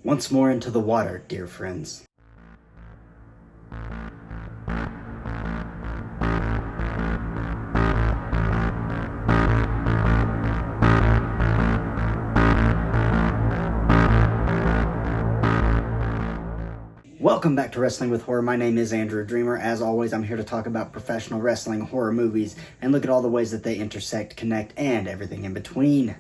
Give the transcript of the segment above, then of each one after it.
once more into the water, dear friends. Welcome back to Wrestling with Horror. My name is Andrew Dreamer. As always, I'm here to talk about professional wrestling horror movies and look at all the ways that they intersect, connect, and everything in between.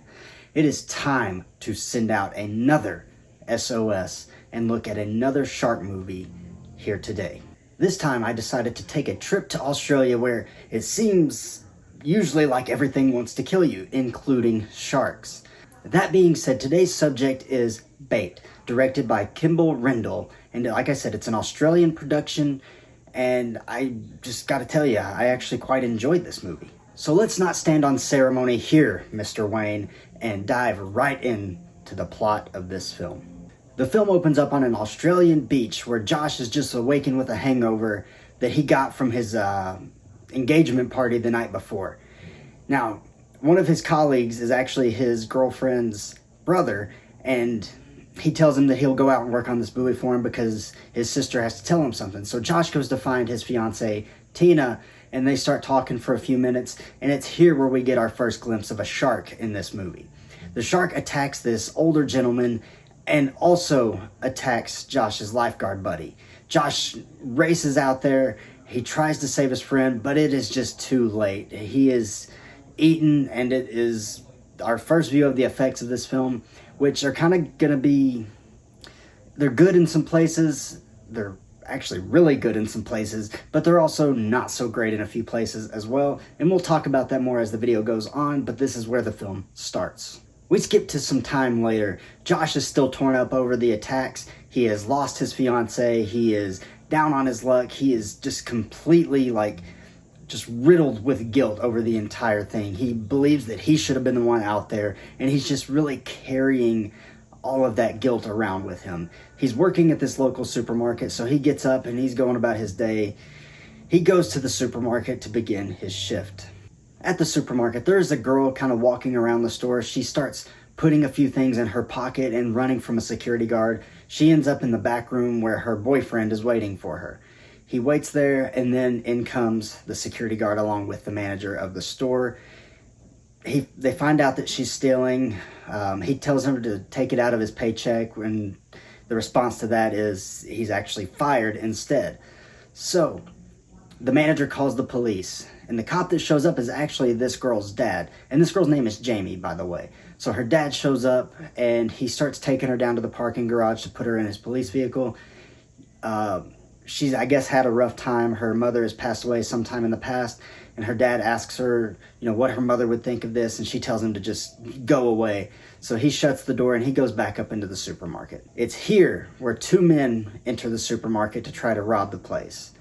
It is time to send out another SOS and look at another shark movie here today. This time I decided to take a trip to Australia where it seems usually like everything wants to kill you, including sharks. That being said, today's subject is Bait, directed by Kimball Rendell. And like I said, it's an Australian production, and I just gotta tell you, I actually quite enjoyed this movie. So let's not stand on ceremony here, Mr. Wayne, and dive right into the plot of this film. The film opens up on an Australian beach where Josh is just awakened with a hangover that he got from his engagement party the night before. Now, one of his colleagues is actually his girlfriend's brother, and he tells him that he'll go out and work on this buoy for him because his sister has to tell him something. So Josh goes to find his fiancée, Tina, and they start talking for a few minutes, and it's here where we get our first glimpse of a shark in this movie. The shark attacks this older gentleman and also attacks Josh's lifeguard buddy. Josh races out there, he tries to save his friend, but it is just too late. He is eaten, and it is our first view of the effects of this film, which are kind of gonna be, they're good in some places, they're actually really good in some places, but they're also not so great in a few places as well, and we'll talk about that more as the video goes on, but this is where the film starts. We skip to some time later. Josh is still torn up over the attacks. He has lost his fiancée, he is down on his luck, he is just completely just riddled with guilt over the entire thing. He believes that he should have been the one out there, and he's just really carrying all of that guilt around with him. He's working at this local supermarket, so he gets up and he's going about his day. He goes to the supermarket to begin his shift. At the supermarket, there is a girl kind of walking around the store. She starts putting a few things in her pocket and running from a security guard. She ends up in the back room where her boyfriend is waiting for her. He waits there, and then in comes the security guard along with the manager of the store. They find out that she's stealing. He tells him to take it out of his paycheck, and the response to that is he's actually fired instead. So the manager calls the police, and the cop that shows up is actually this girl's dad. And this girl's name is Jamie, by the way. So her dad shows up, and he starts taking her down to the parking garage to put her in his police vehicle. She's, I guess, had a rough time. Her mother has passed away sometime in the past, and her dad asks her, what her mother would think of this, and she tells him to just go away. So he shuts the door, and he goes back up into the supermarket. It's here where two men enter the supermarket to try to rob the place.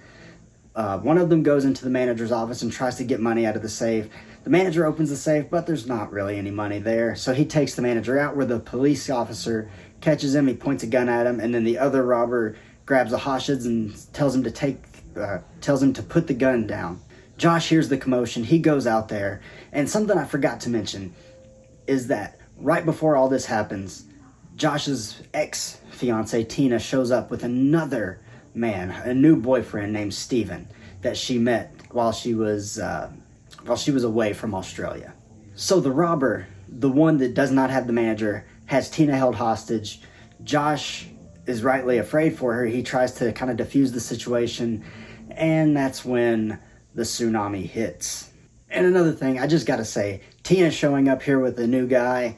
One of them goes into the manager's office and tries to get money out of the safe. The manager opens the safe, but there's not really any money there. So he takes the manager out where the police officer catches him. He points a gun at him, and then the other robber grabs the hostage and tells him to put the gun down. Josh hears the commotion. He goes out there, and something I forgot to mention is that right before all this happens, Josh's ex-fiancée Tina shows up with another man, a new boyfriend named Steven that she met while she was away from Australia. So the robber, the one that does not have the manager, has Tina held hostage. Josh is rightly afraid for her. He tries to kind of defuse the situation, and that's when the tsunami hits. And another thing, I just gotta say, Tina showing up here with a new guy,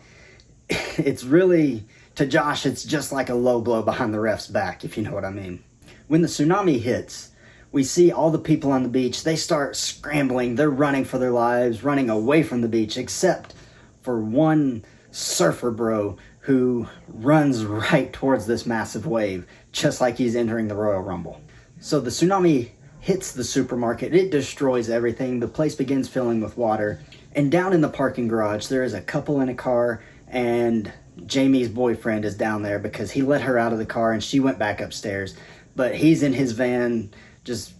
it's really, to Josh, it's just like a low blow behind the ref's back, if you know what I mean. When the tsunami hits, we see all the people on the beach. They start scrambling. They're running for their lives, running away from the beach, except for one surfer bro who runs right towards this massive wave, just like he's entering the Royal Rumble. So the tsunami hits the supermarket. It destroys everything. The place begins filling with water. And down in the parking garage, there is a couple in a car, and Jamie's boyfriend is down there because he let her out of the car and she went back upstairs. But he's in his van, just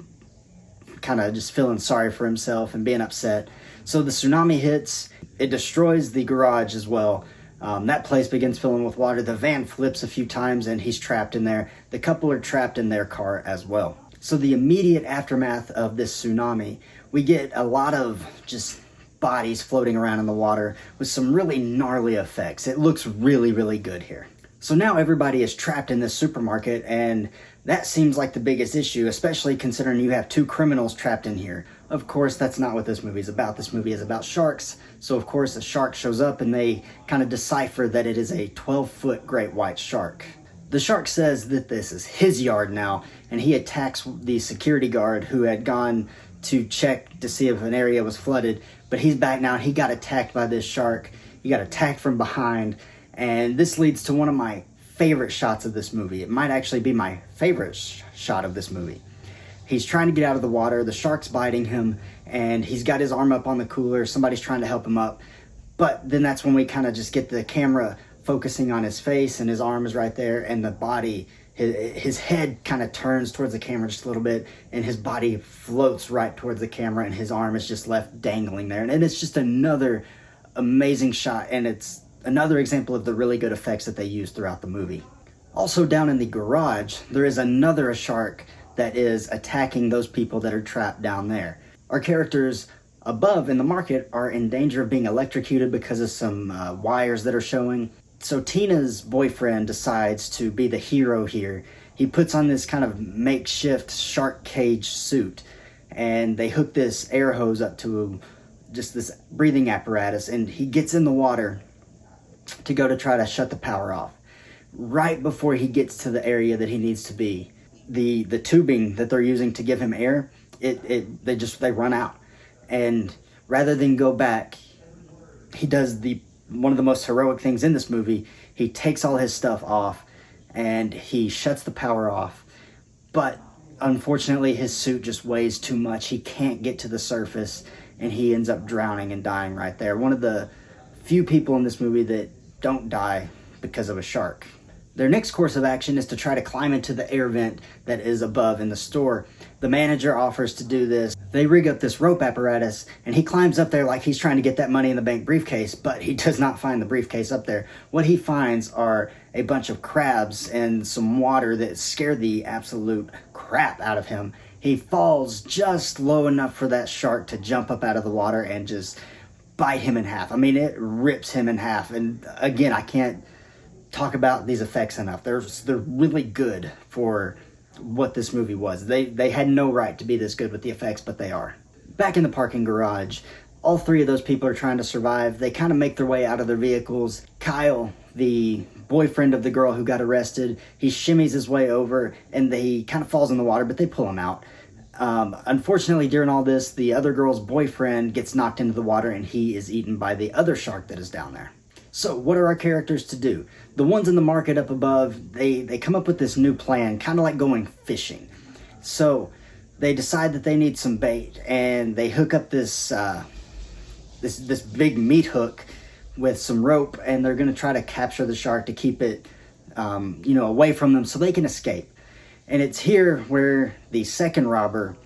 kind of just feeling sorry for himself and being upset. So the tsunami hits. It destroys the garage as well. That place begins filling with water. The van flips a few times and he's trapped in there. The couple are trapped in their car as well. So the immediate aftermath of this tsunami, we get a lot of just bodies floating around in the water with some really gnarly effects. It looks really, really good here. So now everybody is trapped in this supermarket, and that seems like the biggest issue, especially considering you have two criminals trapped in here. Of course, that's not what this movie is about. This movie is about sharks. So of course a shark shows up and they kind of decipher that it is a 12-foot great white shark. The shark says that this is his yard now, and he attacks the security guard who had gone to check to see if an area was flooded, but he's back now. He got attacked by this shark. He got attacked from behind, and this leads to one of my favorite shots of this movie. It might actually be my favorite shot of this movie. He's trying to get out of the water. The shark's biting him, and he's got his arm up on the cooler. Somebody's trying to help him up, but then that's when we kind of just get the camera focusing on his face, and his arm is right there, and the body, his head kind of turns towards the camera just a little bit, and his body floats right towards the camera, and his arm is just left dangling there. And it's just another amazing shot, and it's another example of the really good effects that they use throughout the movie. Also down in the garage, there is another shark that is attacking those people that are trapped down there. Our characters above in the market are in danger of being electrocuted because of some wires that are showing. So Tina's boyfriend decides to be the hero here. He puts on this kind of makeshift shark cage suit, and they hook this air hose up to just this breathing apparatus, and he gets in the water to go to try to shut the power off. Right before he gets to the area that he needs to be, the tubing that they're using to give him air, they run out. And rather than go back, he does one of the most heroic things in this movie. He takes all his stuff off and he shuts the power off. But unfortunately, his suit just weighs too much. He can't get to the surface, and he ends up drowning and dying right there. One of the few people in this movie that don't die because of a shark. Their next course of action is to try to climb into the air vent that is above in the store. The manager offers to do this. They rig up this rope apparatus, and he climbs up there like he's trying to get that money in the bank briefcase, but he does not find the briefcase up there. What he finds are a bunch of crabs and some water that scare the absolute crap out of him. He falls just low enough for that shark to jump up out of the water and just bite him in half. I mean, it rips him in half. And again, I can't talk about these effects enough. They're really good for what this movie was. They had no right to be this good with the effects, but they are. Back in the parking garage, all three of those people are trying to survive. They kind of make their way out of their vehicles. Kyle, the boyfriend of the girl who got arrested, he shimmies his way over, and he kind of falls in the water, but they pull him out. Unfortunately, during all this, the other girl's boyfriend gets knocked into the water, and he is eaten by the other shark that is down there. So what are our characters to do? The ones in the market up above, they come up with this new plan, kind of like going fishing. So they decide that they need some bait, and they hook up this big meat hook with some rope, and they're going to try to capture the shark to keep it away from them so they can escape. And it's here where the second robber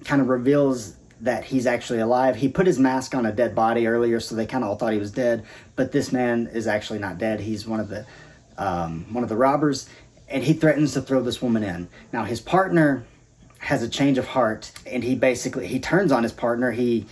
kind of reveals that he's actually alive. He put his mask on a dead body earlier, so they kind of all thought he was dead, but this man is actually not dead. He's one of the robbers, and he threatens to throw this woman in. Now, his partner has a change of heart, and he turns on his partner. He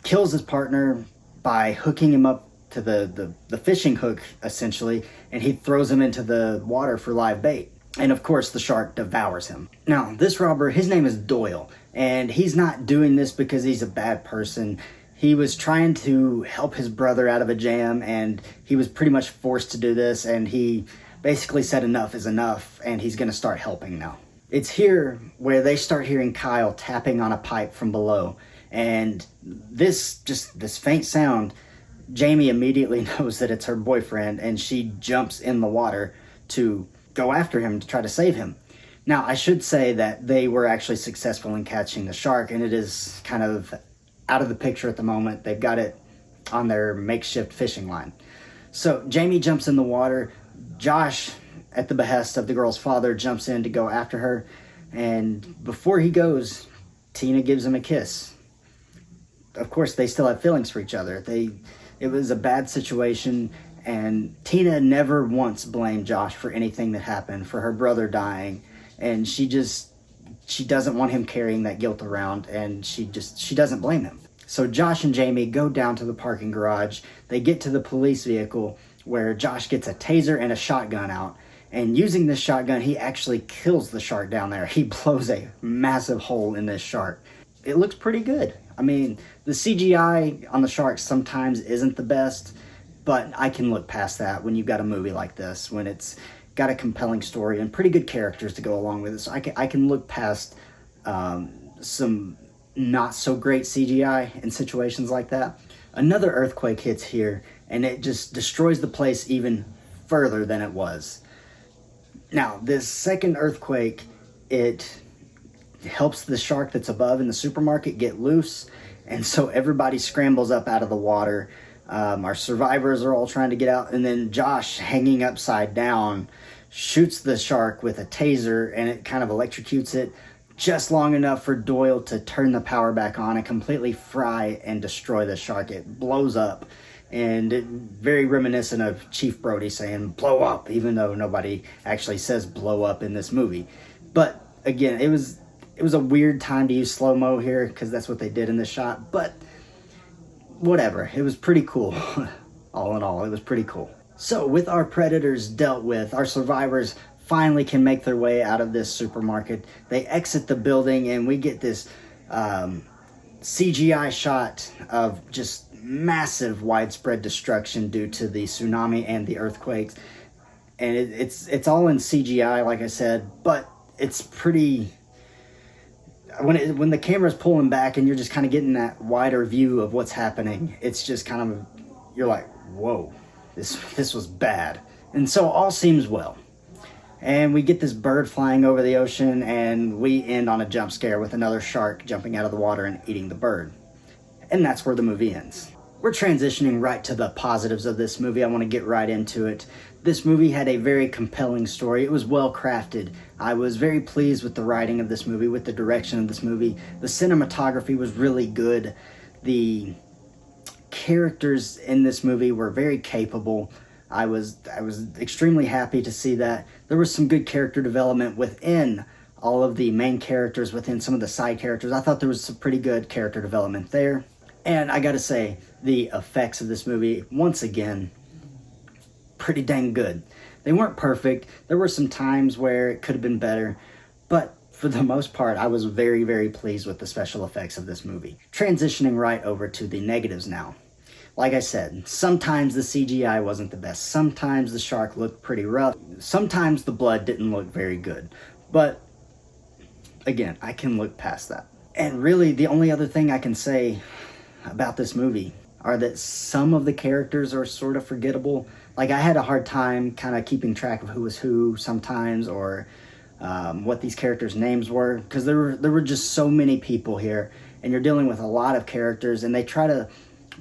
kills his partner by hooking him up to the fishing hook, essentially, and he throws him into the water for live bait. And of course, the shark devours him. Now, this robber, his name is Doyle, and he's not doing this because he's a bad person. He was trying to help his brother out of a jam, and he was pretty much forced to do this, and he basically said enough is enough, and he's going to start helping now. It's here where they start hearing Kyle tapping on a pipe from below, and this faint sound, Jamie immediately knows that it's her boyfriend, and she jumps in the water to go after him to try to save him. Now, I should say that they were actually successful in catching the shark, and it is kind of out of the picture at the moment. They've got it on their makeshift fishing line. So Jamie jumps in the water. Josh, at the behest of the girl's father, jumps in to go after her, and before he goes, Tina gives him a kiss. Of course, they still have feelings for each other. It was a bad situation, And Tina never once blamed Josh for anything that happened, for her brother dying. And she doesn't want him carrying that guilt around, and she doesn't blame him. So Josh and Jamie go down to the parking garage. They get to the police vehicle where Josh gets a taser and a shotgun out. And using this shotgun, he actually kills the shark down there. He blows a massive hole in this shark. It looks pretty good. I mean, the CGI on the sharks sometimes isn't the best, but I can look past that when you've got a movie like this, when it's got a compelling story and pretty good characters to go along with it. So I can look past some not so great CGI in situations like that. Another earthquake hits here, and it just destroys the place even further than it was. Now, this second earthquake, it helps the shark that's above in the supermarket get loose, and so everybody scrambles up out of the water. Our survivors are all trying to get out, and then Josh, hanging upside down, shoots the shark with a taser, and it kind of electrocutes it just long enough for Doyle to turn the power back on and completely fry and destroy the shark. It blows up, and very reminiscent of Chief Brody saying blow up, even though nobody actually says blow up in this movie. But again, it was a weird time to use slow-mo here, because that's what they did in this shot, but whatever, it was pretty cool. All in all, it was pretty cool. So with our predators dealt with, our survivors finally can make their way out of this supermarket. They exit the building, and we get this CGI shot of just massive widespread destruction due to the tsunami and the earthquakes. And it's all in CGI, like I said, but it's pretty... When the camera's pulling back and you're just kind of getting that wider view of what's happening, it's just kind of, you're like, whoa, this was bad. And so all seems well. And we get this bird flying over the ocean, and we end on a jump scare with another shark jumping out of the water and eating the bird. And that's where the movie ends. We're transitioning right to the positives of this movie. I want to get right into it. This movie had a very compelling story. It was well crafted. I was very pleased with the writing of this movie, with the direction of this movie. The cinematography was really good. The characters in this movie were very capable. I was extremely happy to see that. There was some good character development within all of the main characters, within some of the side characters. I thought there was some pretty good character development there. And I gotta say, the effects of this movie, once again, pretty dang good. They weren't perfect. There were some times where it could have been better, but for the most part, I was very, very pleased with the special effects of this movie. Transitioning right over to the negatives now. Like I said, sometimes the CGI wasn't the best. Sometimes the shark looked pretty rough. Sometimes the blood didn't look very good. But again, I can look past that. And really, the only other thing I can say about this movie are that some of the characters are sort of forgettable. Like, I had a hard time kind of keeping track of who was who sometimes, or what these characters' names were, because there were just so many people here, and you're dealing with a lot of characters, and they try to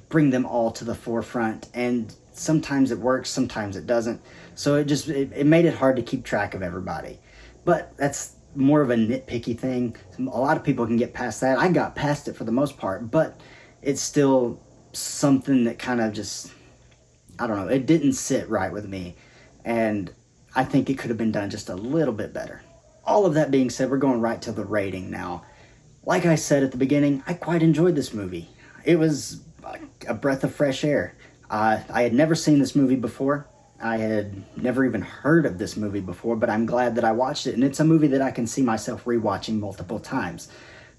bring them all to the forefront, and sometimes it works, sometimes it doesn't. So it made it hard to keep track of everybody. But that's more of a nitpicky thing. A lot of people can get past that. I got past it for the most part, but it's still something that kind of just, I don't know, it didn't sit right with me. And I think it could have been done just a little bit better. All of that being said, we're going right to the rating now. Like I said at the beginning, I quite enjoyed this movie. It was a breath of fresh air. I had never seen this movie before. I had never even heard of this movie before, but I'm glad that I watched it, and it's a movie that I can see myself rewatching multiple times.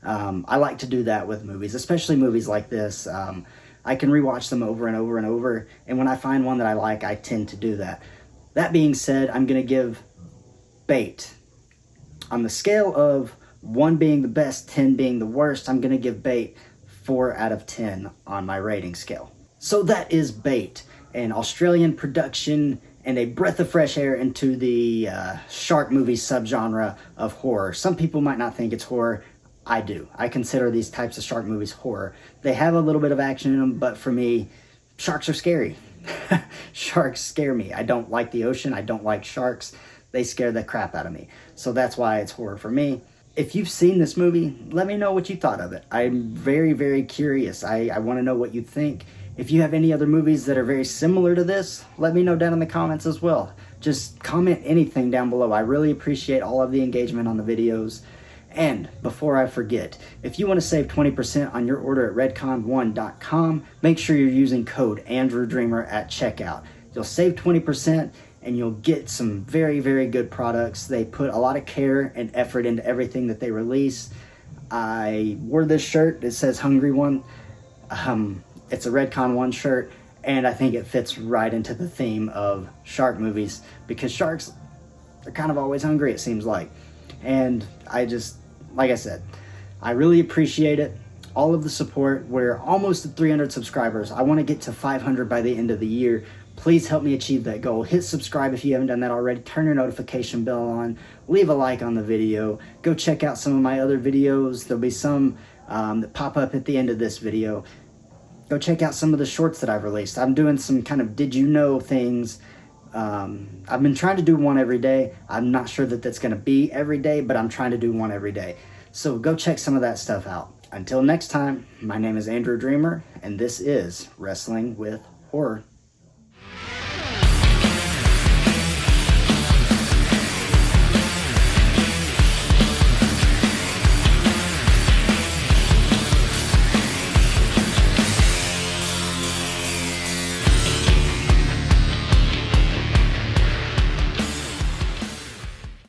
I like to do that with movies, especially movies like this. I can rewatch them over and over and over, and when I find one that I like, I tend to do that. That being said, I'm going to give Bait, on the scale of 1 being the best, 10 being the worst, I'm going to give Bait 4 out of 10 on my rating scale. So that is Bait, an Australian production and a breath of fresh air into the shark movie subgenre of horror. Some people might not think it's horror. I do. I consider these types of shark movies horror. They have a little bit of action in them, but for me, sharks are scary. Sharks scare me. I don't like the ocean. I don't like sharks. They scare the crap out of me. So that's why it's horror for me. If you've seen this movie, let me know what you thought of it. I'm very, very curious. I want to know what you think. If you have any other movies that are very similar to this, let me know down in the comments as well. Just comment anything down below. I really appreciate all of the engagement on the videos. And before I forget, if you want to save 20% on your order at redcon1.com, make sure you're using code AndrewDreamer at checkout. You'll save 20% and you'll get some very, very good products. They put a lot of care and effort into everything that they release. I wore this shirt. It says Hungry One. It's a Redcon 1 shirt, and I think it fits right into the theme of shark movies, because sharks are kind of always hungry, it seems like. And I just, like I said, I really appreciate it. All of the support. We're almost at 300 subscribers. I want to get to 500 by the end of the year. Please help me achieve that goal. Hit subscribe if you haven't done that already. Turn your notification bell on. Leave a like on the video. Go check out some of my other videos. There'll be some that pop up at the end of this video. Go check out some of the shorts that I've released. I'm doing some kind of did you know things. I've been trying to do one every day. I'm not sure that that's going to be every day, but I'm trying to do one every day. So go check some of that stuff out. Until next time, my name is Andrew Dreamer, and this is Wrestling with Horror.